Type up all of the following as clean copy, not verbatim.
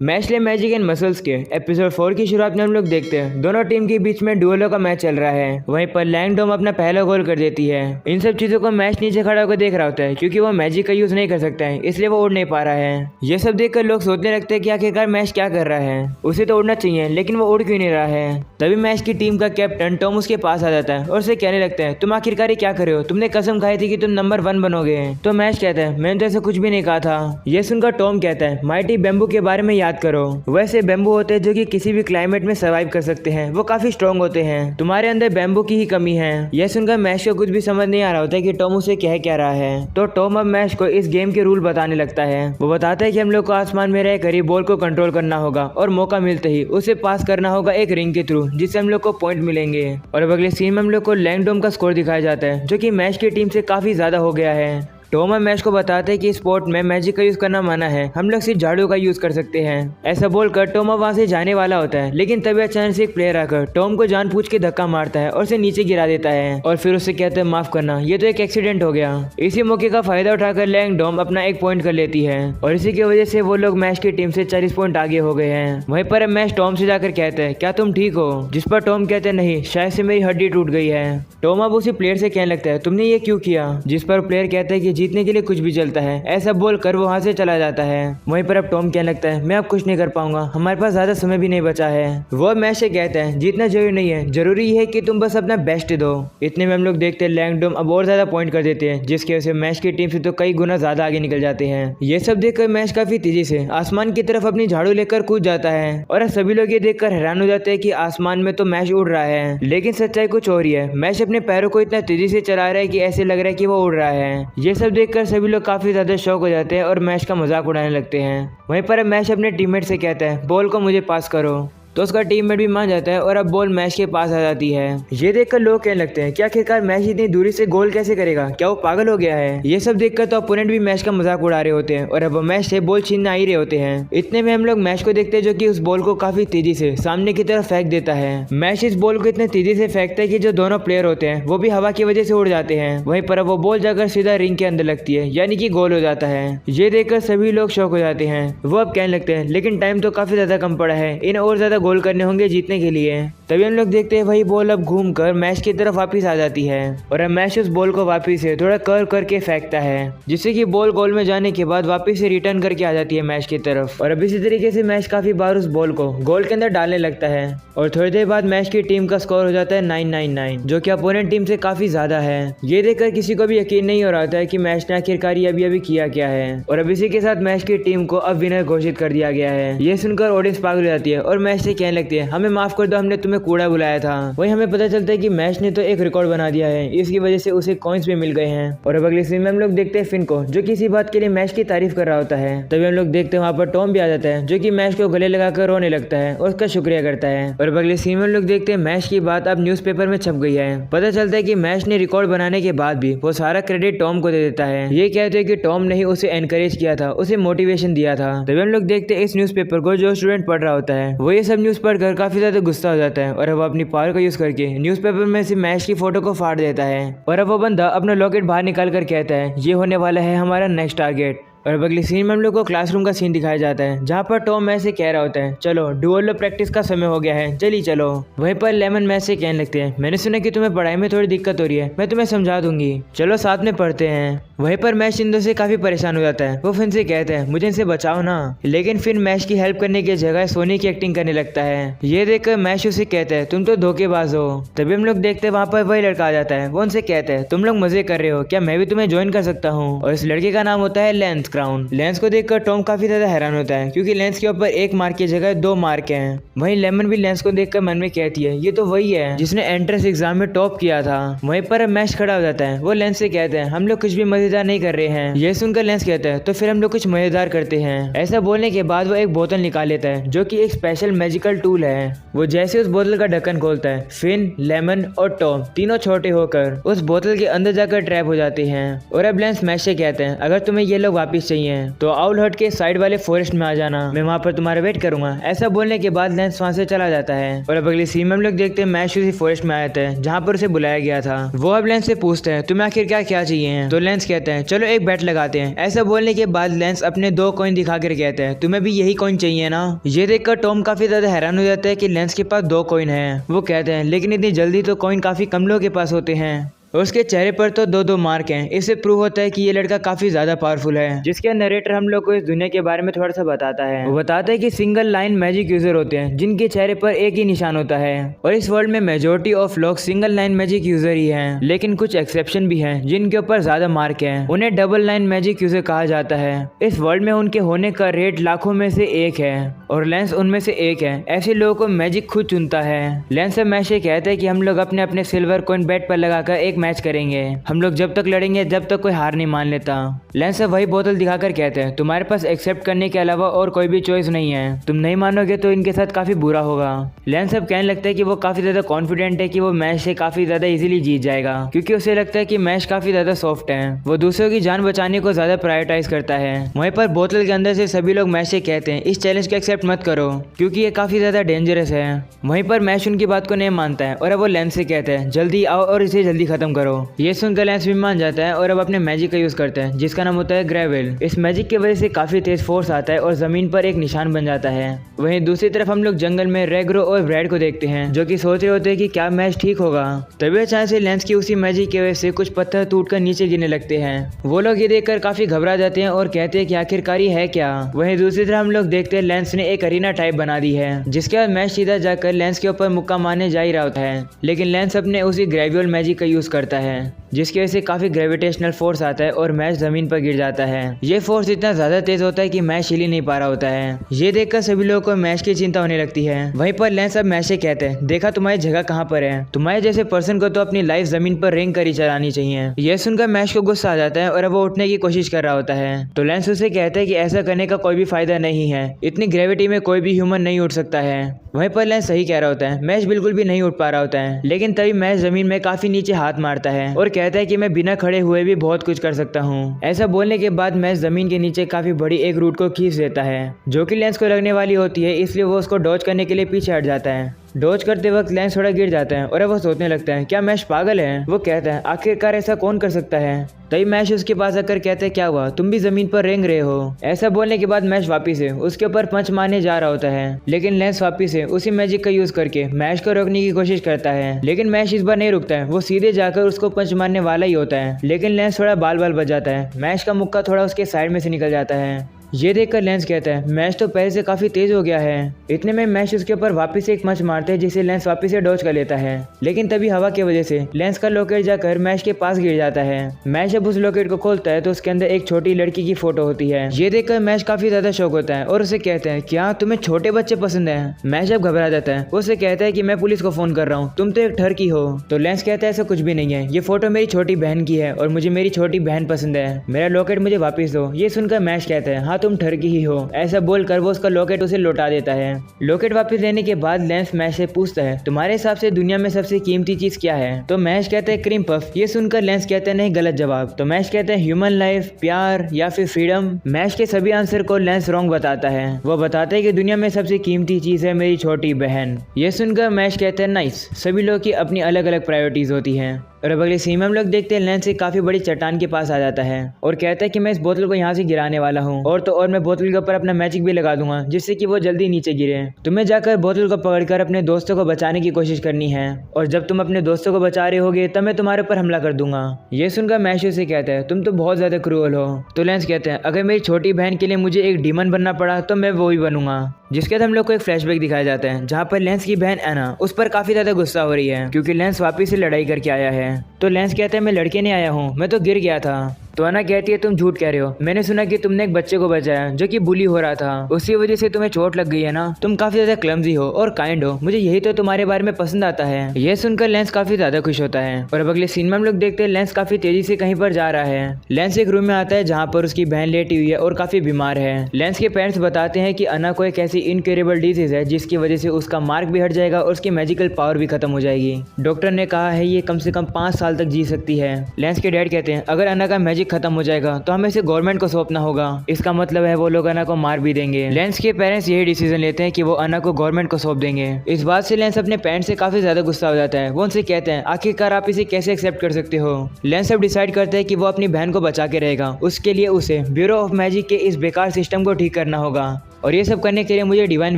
Mashle magic and muscles के episode 4 की शुरुआत में हम लोग देखते हैं दोनों टीम के बीच में डुएलो का मैच चल रहा है। वहीं पर लैंगडोम अपना पहला गोल कर देती है। इन सब चीजों को मैश नीचे खड़ा होकर देख रहा होता है क्योंकि वो मैजिक का यूज नहीं कर सकता है, इसलिए वो उड़ नहीं पा रहा है। ये सब देखकर लोग सोचने लगते हैं कि आखिरकार मैश क्या कर रहा है, उसे तो उड़ना चाहिए लेकिन वो उड़ क्यों नहीं रहा है। तभी मैश की टीम का कैप्टन टॉम उसके पास आ जाता है और उसे कहने लगता है तुम आखिरकार ये क्या कर रहे हो, तुमने कसम खाई थी कि तुम नंबर 1 बनोगे। तो मैश कहता है मैंने तो ऐसा कुछ भी नहीं कहा था। ये सुनकर टॉम कहता है माइटी बैम्बू के बारे में याद करो। वैसे बैम्बू होते हैं जो कि किसी भी क्लाइमेट में सर्वाइव कर सकते हैं, वो काफी स्ट्रॉन्ग होते हैं। तुम्हारे अंदर बैम्बू की ही कमी है। यह सुनकर मैश को कुछ भी समझ नहीं आ रहा होता है कि टॉम उसे कह क्या रहा है। तो टॉम अब मैश को इस गेम के रूल बताने लगता है। वो बताता है कि हम लोग को आसमान में रहकर ही बॉल को कंट्रोल करना होगा और मौका मिलते ही उसे पास करना होगा एक रिंग के थ्रू, जिससे हम लोग को पॉइंट मिलेंगे। और अब अगले सीन में हम लोग को लैंगडोम का स्कोर दिखाया जाता है जो कि मैश की टीम से काफी ज्यादा हो गया है। टॉम और मैश को बताते हैं कि स्पोर्ट में मैजिक का यूज करना मना है, हम लोग सिर्फ झाड़ू का यूज कर सकते हैं। ऐसा बोलकर टॉम वहां से जाने वाला होता है, लेकिन तभी अचानक से एक प्लेयर आकर टॉम को जानबूझ के धक्का मारता है और उसे नीचे गिरा देता है और फिर उससे कहते हैं माफ करना, ये तो एक एक्सीडेंट हो गया। इसी मौके का फायदा उठाकर लैंगडोम अपना एक पॉइंट कर लेती है और इसी की वजह से वो लोग मैश की टीम से 40 पॉइंट आगे हो गए हैं। वहीं पर मैश टॉम से जाकर कहते हैं क्या तुम ठीक हो, जिस पर टॉम कहते हैं नहीं, शायद से मेरी हड्डी टूट गई है। टॉम अब उसी प्लेयर से कहने लगता है तुमने ये क्यों किया, जिस पर प्लेयर कहता है कि जीतने के लिए कुछ भी चलता है। ऐसा बोलकर वो वहां से चला जाता है। वहीं पर अब टॉम कहने लगता है मैं अब कुछ नहीं कर पाऊंगा, हमारे पास ज्यादा समय भी नहीं बचा है। वो मैच से कहता है जीतना जरूरी नहीं है, जरूरी है कि तुम बस अपना बेस्ट दो। इतने में हम लोग देखते हैं लैंगडोम अब और ज्यादा पॉइंट कर देते हैं, जिसकी वजह से मैच की टीम से तो कई गुना ज्यादा आगे निकल जाते हैं। ये सब देखकर मैच काफी तेजी से आसमान की तरफ अपनी झाड़ू लेकर कूद जाता है और सभी लोग ये देखकर हैरान हो जाते हैं कि आसमान में तो मैच उड़ रहा है, लेकिन सच्चाई कुछ और ही है। मैच अपने पैरों को इतना तेजी से चला रहा है कि ऐसे लग रहा है कि वो उड़ रहा है। ये सब देखकर सभी लोग काफी ज्यादा शौक हो जाते हैं और मैच का मजाक उड़ाने लगते हैं। वहीं पर मैच अपने टीममेट से कहता है बॉल को मुझे पास करो, तो उसका टीममेट भी मान जाता है और अब बॉल मैच के पास आ जाती है। ये देखकर लोग कहने लगते हैं कि आखिरकार मैच इतनी दूरी से गोल कैसे करेगा, क्या वो पागल हो गया है। ये सब देखकर तो अपोनेंट भी मैच का मजाक उड़ा रहे होते हैं और अब मैच से बॉल छीनने आ ही रहे होते हैं। इतने में हम लोग मैच को देखते हैं जो कि उस बॉल को काफी तेजी से सामने की तरफ फेंक देता है। मैच इस बॉल को इतने तेजी से फेंकता है कि जो दोनों प्लेयर होते हैं वो भी हवा की वजह से उड़ जाते हैं। वहीं पर वो बॉल जाकर सीधा रिंग के अंदर लगती है, यानी कि गोल हो जाता है। ये देखकर सभी लोग शौक हो जाते हैं। वो अब कहने लगते हैं लेकिन टाइम तो काफी ज्यादा कम पड़ा है, इन्हें और ज्यादा गोल करने होंगे जीतने के लिए। तभी हम लोग देखते हैं वही बॉल अब घूमकर मैच की तरफ वापस आ जाती है और अब मैच उस बॉल को वापस से थोड़ा कर्व करके फेंकता है, जिससे कि बॉल गोल में जाने के बाद वापस से रिटर्न करके आ जाती है मैच की तरफ। और अब इसी तरीके से मैच काफी बार उस बॉल को गोल के अंदर डालने लगता है और थोड़ी देर बाद मैच की टीम का स्कोर हो जाता है 999, जो कि अपोनेंट टीम से काफी ज्यादा है। ये देखकर किसी को भी यकीन नहीं हो रहा था कि मैच ने आखिरकार अभी अभी किया क्या है। और अब इसी के साथ मैच की टीम को अब विनर घोषित कर दिया गया है। ये सुनकर ऑडियंस पागल हो जाती है और मैच से कहने लगती है हमें माफ कर दो, हमने तुम्हें कूड़ा बुलाया था। वही हमें पता चलता है कि मैच ने तो एक रिकॉर्ड बना दिया है, इसकी वजह से उसे कॉइंस भी मिल गए हैं। और अब अगले सीन में हम लोग देखते हैं फिन को, जो किसी बात के लिए मैच की तारीफ कर रहा होता है। तभी हम लोग देखते हैं वहाँ पर टॉम भी आ जाता है, जो कि मैच को गले लगाकर रोने लगता है और उसका शुक्रिया करता है। और अब अगले सीन में हम लोग देखते हैं मैच की बात अब न्यूज़पेपर में छप गई है। पता चलता है कि मैच ने रिकॉर्ड बनाने के बाद भी वो सारा क्रेडिट टॉम को दे देता है। ये कहते हैं कि टॉम ने ही उसे एनकरेज किया था, उसे मोटिवेशन दिया था। तभी हम लोग देखते हैं इस न्यूज़पेपर को जो स्टूडेंट पढ़ रहा होता है वो ये सब न्यूज़ पढ़कर काफी ज्यादा गुस्सा हो जाता है और अब अपनी पावर का यूज करके न्यूज़पेपर में से मैच की फोटो को फाड़ देता है। और अब वो बंदा अपना लॉकेट बाहर निकाल कर कहता है ये होने वाला है हमारा नेक्स्ट टारगेट। और अब अगली सीन में हम लोग को क्लासरूम का सीन दिखाया जाता है, जहाँ पर टॉम मैच से कह रहा होता है चलो डुएलो प्रैक्टिस का समय हो गया है, चलिए चलो। वहीं पर लेमन मैच से कहने लगते हैं मैंने सुना कि तुम्हें पढ़ाई में थोड़ी दिक्कत हो रही है, मैं तुम्हें समझा दूंगी, चलो साथ में पढ़ते हैं। वहीं पर मैच इन दो से काफी परेशान हो जाता है। वो फिन से कहते हैं मुझे इनसे बचाओ ना, लेकिन फिन मैच की हेल्प करने की जगह सोनी की एक्टिंग करने लगता है। ये देखकर मैच उसे कहता है तुम तो धोखेबाज हो। तभी हम लोग देखते हैं वहाँ पर वही लड़का आ जाता है। वो उनसे कहता है तुम लोग मजे कर रहे हो क्या, मैं भी तुम्हें ज्वाइन कर सकता हूँ। और इस लड़के का नाम होता है लेंस क्राउन। लेंस को देखकर टॉम काफी ज्यादा हैरान होता है क्योंकि लेंस के ऊपर 1 मार्क की जगह 2 मार्क हैं। वहीं लेमन भी लेंस को देखकर मन में कहती है ये तो वही है जिसने एंट्रेंस एग्जाम में टॉप किया था। वहीं पर मैच खड़ा हो जाता है। वो लेंस से कहते हैं हम लोग कुछ भी मजेदार नहीं कर रहे हैं। ये सुनकर लेंस कहता है तो फिर हम लोग कुछ मजेदार करते हैं। ऐसा बोलने के बाद वो एक बोतल निकाल लेता है जो कि एक स्पेशल मैजिकल टूल है। वो जैसे उस बोतल का ढक्कन खोलता है, फिन, लेमन और टॉम तीनों छोटे होकर उस बोतल के अंदर जाकर ट्रैप हो जाते हैं। और अब लेंस मैच से कहते हैं अगर तुम्हें ये लोग वापिस बारिश चाहिए तो आउल हट के साइड वाले फॉरेस्ट में आ जाना, मैं वहाँ पर तुम्हारा वेट करूंगा। ऐसा बोलने के बाद लेंस वहाँ से चला जाता है और अब अगली सीन में हम लोग देखते हैं मैश उसी फॉरेस्ट में आया था जहाँ पर उसे बुलाया गया था। वो अब लेंस से पूछते हैं तुम्हें आखिर क्या क्या चाहिए, तो लेंस कहते हैं चलो एक बैट लगाते हैं। ऐसा बोलने के बाद लेंस अपने 2 कॉइन दिखा कर कहते हैं तुम्हें भी यही कॉइन चाहिए ना। ये देखकर टॉम काफी ज्यादा हैरान हो जाता है कि लेंस के पास 2 कॉइन है। वो कहते हैं लेकिन इतनी जल्दी तो कॉइन काफी कम लोगों के पास होते हैं। उसके चेहरे पर तो 2-2 मार्क हैं। इससे प्रूव होता है कि ये लड़का काफी ज्यादा पावरफुल है। जिसके नरेटर हम लोग को इस दुनिया के बारे में थोड़ा सा बताता है। वो बताता है कि सिंगल लाइन मैजिक यूजर होते हैं जिनके चेहरे पर एक ही निशान होता है और इस वर्ल्ड में मेजोरिटी ऑफ लोग सिंगल लाइन मैजिक यूजर ही हैं, लेकिन कुछ एक्सेप्शन भी हैं जिनके ऊपर ज्यादा मार्क है। उन्हें डबल लाइन मैजिक यूजर कहा जाता है। इस वर्ल्ड में उनके होने का रेट लाखों में से एक है और लेंस उनमें से एक है। ऐसे लोगों को मैजिक खुद चुनता है। लेंस अब मैश कहता है कि हम लोग अपने अपने सिल्वर कॉइन बैट पर लगाकर एक मैच करेंगे। हम लोग जब तक लड़ेंगे जब तक कोई हार नहीं मान लेता। लेंस अब वही बोतल दिखाकर कहते हैं तुम्हारे पास एक्सेप्ट करने के अलावा और कोई भी चॉइस नहीं है, तुम नहीं मानोगे तो इनके साथ काफी बुरा होगा। लेंस अब कहने लगता है कि वो काफी ज्यादा कॉन्फिडेंट है कि वो मैच से काफी ज्यादा इजीली जीत जाएगा क्योंकि उसे लगता है कि मैच काफी ज्यादा सॉफ्ट है। वो दूसरों की जान बचाने को ज्यादा प्रायोरिटाइज करता है। वहीं पर बोतल के अंदर से सभी लोग मैच से कहते हैं इस चैलेंज को एक्सेप्ट मत करो क्योंकि ये काफी ज्यादा डेंजरस है। वहीं पर मैच उनकी बात को नहीं मानता है और अब वो लेंस से कहते हैं जल्दी आओ और इसे जल्दी खत्म करो। ये सुनकर लेंस भी मान जाता है और अब अपने मैजिक का यूज करता है जिसका नाम होता है ग्रेविल। इस मैजिक की वजह से काफी तेज फोर्स आता है और जमीन पर एक निशान बन जाता है। वहीं दूसरी तरफ हम लोग जंगल में रेग्रो और ब्रैड को देखते हैं जो कि सोच रहे होते हैं कि क्या मैच ठीक होगा। तभी अचानक से लेंस की उसी मैजिक की वजह से कुछ पत्थर टूटकर नीचे गिरने लगते हैं। वो लोग ये देखकर काफी घबरा जाते हैं और कहते हैं कि आखिरकार ये है क्या। वहीं दूसरी तरफ हम लोग देखते हैं लेंस ने एक अरीना टाइप बना दी है जिसके बाद मैच सीधा जाकर लेंस के ऊपर मुक्का मारने जा ही रहा होता है, लेकिन लेंस अपने उसी ग्रेवियल मैजिक का यूज करता है जिसकी वजह से काफी ग्रेविटेशनल फोर्स आता है और मैच जमीन पर गिर जाता है। ये फोर्स इतना ज्यादा तेज होता है कि मैच हिल ही नहीं पा रहा होता है। ये देखकर सभी लोगों को मैच की चिंता होने लगती है। वहीं पर लेंस अब मैच से कहते हैं देखा तुम्हारी जगह कहाँ पर है, तुम्हारे जैसे पर्सन को तो अपनी लाइफ जमीन पर रिंग कर ही चलानी चाहिए। यह सुनकर मैच को गुस्सा आ जाता है और अब वो उठने की कोशिश कर रहा होता है तो लेंस उसे कहता है कि ऐसा करने का कोई भी फायदा नहीं है, इतनी ग्रेविटी में कोई भी ह्यूमन नहीं उठ सकता है। वहीं पर लेंस सही कह रहा होता है, मैच बिल्कुल भी नहीं उठ पा रहा होता है, लेकिन तभी मैच जमीन में काफी नीचे हाथ मारता है और कहता है कि मैं बिना खड़े हुए भी बहुत कुछ कर सकता हूँ। ऐसा बोलने के बाद मैच जमीन के नीचे काफी बड़ी एक रूट को खींच देता है जो कि लेंस को लगने वाली होती है, इसलिए वो उसको डॉज करने के लिए पीछे हट जाता है। डॉज करते वक्त लेंस थोड़ा गिर जाता है और अब वो सोचने लगता है क्या मैश पागल है। वो कहता है आखिरकार ऐसा कौन कर सकता है। तभी मैश उसके पास आकर कहते हैं क्या हुआ, तुम भी जमीन पर रेंग रहे हो। ऐसा बोलने के बाद मैश वापिस से उसके ऊपर पंच मारने जा रहा होता है, लेकिन लेंस वापिस से उसी मैजिक का यूज करके मैश को रोकने की कोशिश करता है, लेकिन मैश इस बार नहीं रुकता है। वो सीधे जाकर उसको पंच मारने वाला ही होता है, लेकिन लेंस थोड़ा बाल बाल बच जाता है। मैश का मुक्का थोड़ा उसके साइड में से निकल जाता है। ये देखकर लेंस कहता है मैच तो पहले से काफी तेज हो गया है। इतने में मैच उसके ऊपर वापस एक पंच मारते हैं जिसे लेंस वापस से डॉज कर लेता है, लेकिन तभी हवा की वजह से लेंस का लॉकेट जाकर मैच के पास गिर जाता है। मैच जब उस लॉकेट को खोलता है तो उसके अंदर एक छोटी लड़की की फोटो होती है। ये देखकर मैच काफी ज्यादा शौक होता है और उसे कहते हैं क्या तुम्हें छोटे बच्चे पसंद है। मैच जब घबरा जाता है उसे कहता है कि मैं पुलिस को फोन कर रहा हूँ, तुम तो एक ठरकी हो। तो लेंस कहता है ऐसा कुछ भी नहीं है, ये फोटो मेरी छोटी बहन की है और मुझे मेरी छोटी बहन पसंद है, मेरा लॉकेट मुझे वापिस दो। ये सुनकर मैच कहता है हाँ तुम ठरकी ही हो। ऐसा बोलकर वो उसका लॉकेट उसे लौटा देता है। लॉकेट वापस लेने के बाद लेंस मैच से पूछता है तुम्हारे हिसाब से दुनिया में सबसे कीमती चीज क्या है। तो मैच कहता है क्रीम पफ। ये सुनकर लेंस कहता है नहीं, गलत जवाब। तो मैच कहता है ह्यूमन लाइफ, प्यार या फिर फ्रीडम। मैच के सभी आंसर को लेंस रॉन्ग बताता है। वो बताता है कि दुनिया में सबसे कीमती चीज है मेरी छोटी बहन। ये सुनकर मैच कहता है नाइस, सभी लोग की अपनी अलग अलग प्रायोरिटीज होती हैं। और अब अगले सीन में हम लोग देखते हैं लेंस एक काफी बड़ी चट्टान के पास आ जाता है और कहता है कि मैं इस बोतल को यहाँ से गिराने वाला हूँ और तो और मैं बोतल के ऊपर अपना मैजिक भी लगा दूंगा जिससे कि वो जल्दी नीचे गिरे। तुम्हें जाकर बोतल को पकड़कर अपने दोस्तों को बचाने की कोशिश करनी है और जब तुम अपने दोस्तों को बचा रहे होगे तब मैं तुम्हारे ऊपर हमला कर दूंगा। ये सुनकर मैश से कहता है तुम तो बहुत ज्यादा क्रूअल हो। तो लेंस कहते हैं अगर मेरी छोटी बहन के लिए मुझे एक डीमन बनना पड़ा तो मैं वो ही बनूंगा। जिसके बाद हम लोग को एक फ्लैशबैक दिखाया जाता है जहाँ पर लेंस की बहन एना उस पर काफी ज्यादा गुस्सा हो रही है क्योंकि लेंस वापिस से लड़ाई करके आया है। तो लेंस कहता है मैं लड़के नहीं आया हूँ, मैं तो गिर गया था। तो एना कहती है तुम झूठ कह रहे हो, मैंने सुना कि तुमने एक बच्चे को बचाया जो कि बुली हो रहा था, उसी वजह से तुम्हें चोट लग गई है ना। तुम काफी ज्यादा क्लमजी हो और काइंड हो, मुझे यही तो तुम्हारे बारे में पसंद आता है। यह सुनकर लेंस काफी ज्यादा खुश होता है। और अब अगले सीन में हम लोग देखते हैं लेंस काफी तेजी से कहीं पर जा रहा है। लेंस एक रूम में आता है जहाँ पर उसकी बहन लेटी हुई है और काफी बीमार है। लेंस के पेरेंट्स बताते हैं कि एना को एक ऐसी इनक्यूरेबल डिजीज है जिसकी वजह से उसका मार्क भी हट जाएगा और उसकी मैजिकल पावर भी खत्म हो जाएगी। डॉक्टर ने कहा है ये कम से कम 5 साल तक जी सकती है। लेंस के डैड कहते हैं अगर एना का मैजिक मैजिक खत्म हो जाएगा तो हमें इसे गवर्नमेंट को सौंपना होगा। इसका मतलब है वो लोग अन्ना को मार भी देंगे। लेंस के पेरेंट्स यही डिसीजन लेते हैं कि वो अन्ना को गवर्नमेंट को सौंप देंगे। इस बात से लेंस अपने पेरेंट्स से काफी ज्यादा गुस्सा हो जाता है। वो उनसे कहते हैं आखिरकार आप इसे कैसे एक्सेप्ट कर सकते हो। लेंस अब डिसाइड करता है कि वो अपनी बहन को बचा के रहेगा। उसके लिए उसे ब्यूरो ऑफ मैजिक के इस बेकार सिस्टम को ठीक करना होगा और ये सब करने के लिए मुझे डिवाइन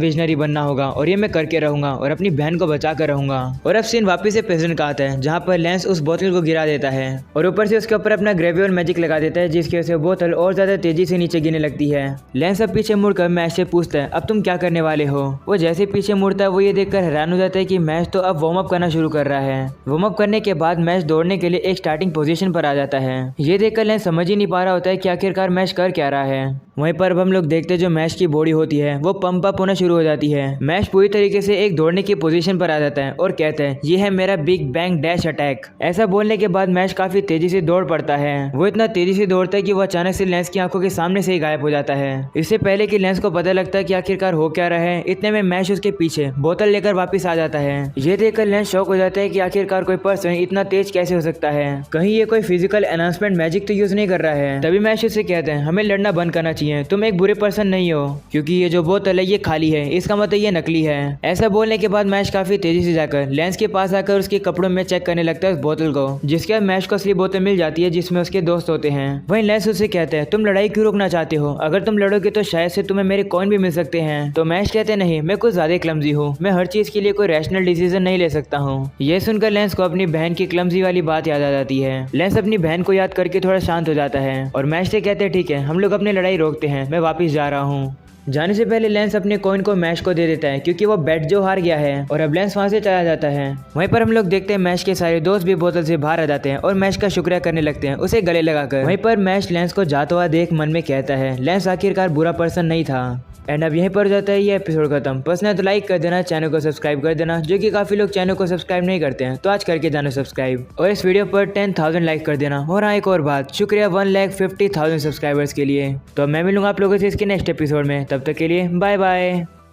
विजनरी बनना होगा और ये मैं करके रहूंगा और अपनी बहन को बचा कर रहूंगा। और अब सीन वापस से प्रेजेंट का आता है जहाँ पर लेंस उस बोतल को गिरा देता है और ऊपर से उसके ऊपर अपना ग्रेवियर मैजिक लगा देता है, जिसकी वजह से बोतल और ज्यादा तेजी से नीचे गिरने लगती है। लेंस अब पीछे मुड़कर मैच से पूछता है अब तुम क्या करने वाले हो। वो जैसे पीछे मुड़ता है वो ये देखकर हैरान हो जाता है कि मैच तो अब वार्म अप करना शुरू कर रहा है। वार्म अप करने के बाद मैच दौड़ने के लिए एक स्टार्टिंग पोजीशन पर आ जाता है। ये देखकर लेंस समझ ही नहीं पा रहा होता है कि आखिरकार मैच कर क्या रहा है। वहीं पर अब हम लोग देखते हैं जो मैच की बॉडी होती है वो पंप अप होना शुरू हो जाती है। मैच पूरी तरीके से एक दौड़ने की पोजीशन पर आ जाता है और कहता है ये है मेरा बिग बैंग डैश अटैक। ऐसा बोलने के बाद मैच काफी तेजी से दौड़ पड़ता है। वो इतना तेजी से दौड़ता है कि वो अचानक से लेंस की आंखों के सामने से ही गायब हो जाता है। इससे पहले कि लेंस को पता लगता है कि आखिरकार हो क्या रहा है, इतने में मैच उसके पीछे बोतल लेकर वापिस आ जाता है। ये देखकर लेंस शॉक हो जाता है कि आखिरकार कोई पर्सन इतना तेज कैसे हो सकता है, कहीं ये कोई फिजिकल एनहांसमेंट मैजिक तो यूज नहीं कर रहा है। तभी मैच उससे कहते हैं हमें लड़ना बंद करना चाहिए, तुम एक बुरे पर्सन नहीं हो क्योंकि ये जो बोतल है ये खाली है, इसका मतलब ये नकली है। ऐसा बोलने के बाद मैच काफी तेजी से जाकर लेंस के पास आकर उसके कपड़ों में चेक करने लगता है उस बोतल को, जिसके बाद मैच को असली बोतल मिल जाती है जिसमें उसके दोस्त होते हैं। वहीं लेंस उससे कहते हैं तुम लड़ाई क्यों रोकना चाहते हो, अगर तुम लड़ोगे तो शायद से तुम्हें मेरे कॉइन भी मिल सकते हैं। तो मैच कहते हैं नहीं, मैं कुछ ज्यादा क्लमजी हूँ, मैं हर चीज के लिए कोई रैशनल डिसीजन नहीं ले सकता हूँ। ये सुनकर लेंस को अपनी बहन की क्लमजी वाली बात याद आ जाती है। लेंस अपनी बहन को याद करके थोड़ा शांत हो जाता है और मैच से कहते हैं ठीक है हम लोग अपनी लड़ाई रोकते हैं, मैं वापिस जा रहा हूँ। जाने से पहले लेंस अपने कॉइन को मैच को दे देता है क्योंकि वो बेट जो हार गया है और अब लेंस वहां से चला जाता है। वहीं पर हम लोग देखते हैं मैच के सारे दोस्त भी बोतल से बाहर आ जाते हैं और मैच का शुक्रिया करने लगते हैं उसे गले लगाकर। वहीं पर मैच लेंस को जाता हुआ देख मन में कहता है लेंस आखिरकार बुरा पर्सन नहीं था। एंड अब यहीं पर जाता है ये एपिसोड खत्म। पसंद है तो लाइक कर देना, चैनल को सब्सक्राइब कर देना, जो कि काफ़ी लोग चैनल को सब्सक्राइब नहीं करते हैं तो आज करके जाना सब्सक्राइब। और इस वीडियो पर 10,000 लाइक कर देना। और हाँ एक और बात, शुक्रिया 1,50,000 सब्सक्राइबर्स के लिए। तो मैं मिलूंगा आप लोगों से इसके नेक्स्ट एपिसोड में, तब तक के लिए बाय बाय।